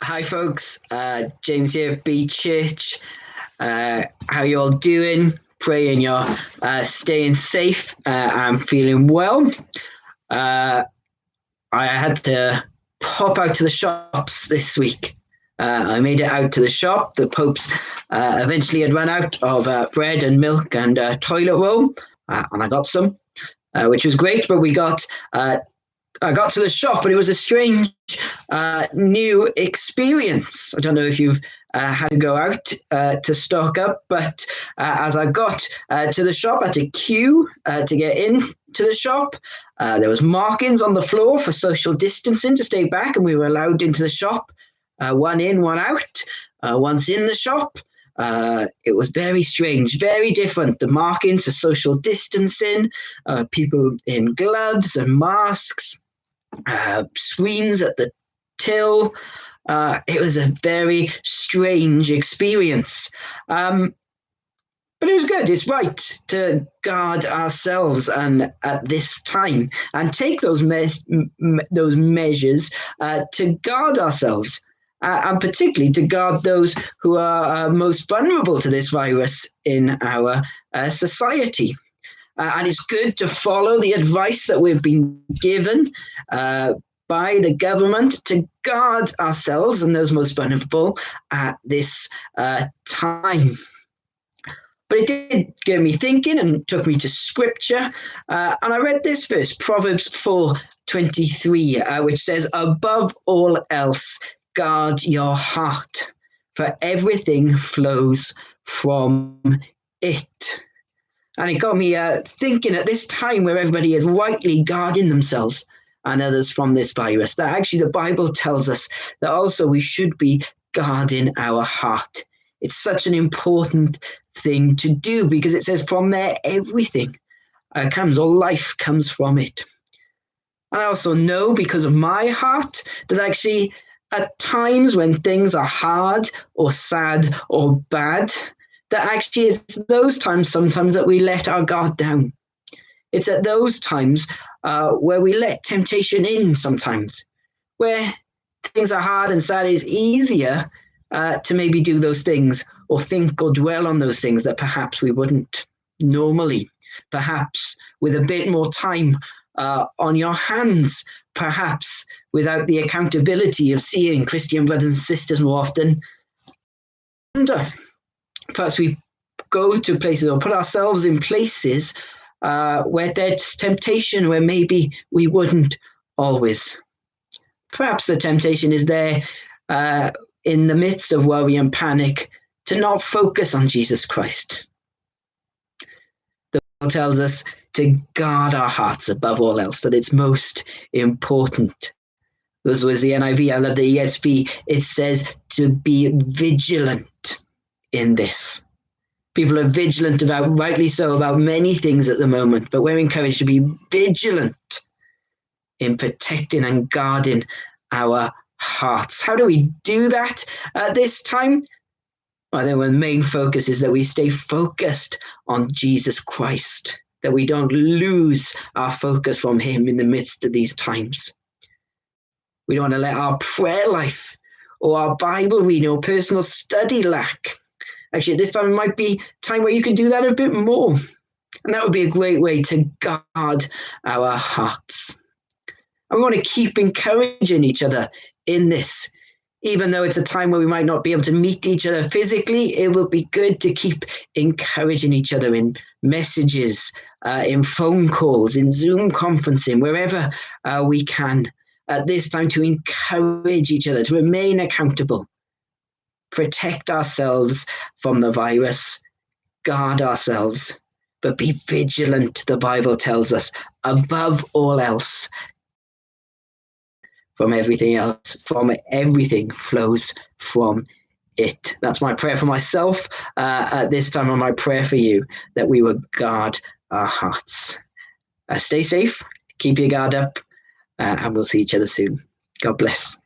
Hi, folks. James here, B Church. How you all doing? Praying you're staying safe. I'm feeling well. Uh, I had to pop out to the shops this week. I made it out to the shop. The Popes eventually had run out of bread and milk and toilet roll, and I got some, which was great. But I got to the shop, and it was a strange new experience. I don't know if you've had to go out to stock up, but as I got to the shop, I had to queue to get in to the shop. There was markings on the floor for social distancing to stay back, and we were allowed into the shop, one in, one out. Once in the shop, it was very strange, very different. The markings for social distancing, people in gloves and masks, screens at the till. It was a very strange experience. But it was good. It's right to guard ourselves and at this time and take those measures to guard ourselves, and particularly to guard those who are most vulnerable to this virus in our society. And it's good to follow the advice that we've been given by the government to guard ourselves and those most vulnerable at this time. But it did get me thinking and took me to scripture. And I read this verse, Proverbs 4:23, which says, "Above all else, guard your heart, for everything flows from it." And it got me thinking at this time where everybody is rightly guarding themselves and others from this virus, that actually the Bible tells us that also we should be guarding our heart. It's such an important thing to do because it says from there everything comes, or life comes from it. And I also know because of my heart that actually at times when things are hard or sad or bad, that actually it's those times sometimes that we let our guard down. It's at those times where we let temptation in sometimes, where things are hard and sad. It's easier to maybe do those things or think or dwell on those things that perhaps we wouldn't normally, perhaps with a bit more time on your hands, perhaps without the accountability of seeing Christian brothers and sisters more often. And perhaps we go to places or put ourselves in places where there's temptation where maybe we wouldn't always. Perhaps the temptation is there in the midst of worry and panic to not focus on Jesus Christ. The Bible tells us to guard our hearts above all else, that it's most important. This was the NIV, I love the ESV. It says to be vigilant in this. People are vigilant about, rightly so, about many things at the moment, but we're encouraged to be vigilant in protecting and guarding our hearts. How do we do that at this time? Well, I think the main focus is that we stay focused on Jesus Christ, that we don't lose our focus from him in the midst of these times. We don't want to let our prayer life or our Bible reading or personal study lack. Actually, at this time, it might be time where you can do that a bit more. And that would be a great way to guard our hearts. And we want to keep encouraging each other in this. Even though it's a time where we might not be able to meet each other physically, it will be good to keep encouraging each other in messages, in phone calls, in Zoom conferencing, wherever we can at this time, to encourage each other, to remain accountable, protect ourselves from the virus, guard ourselves, but be vigilant, the Bible tells us, above all else. From everything else, from everything flows from it. That's my prayer for myself at this time, and my prayer for you, that we would guard our hearts. Stay safe, keep your guard up, and we'll see each other soon. God bless.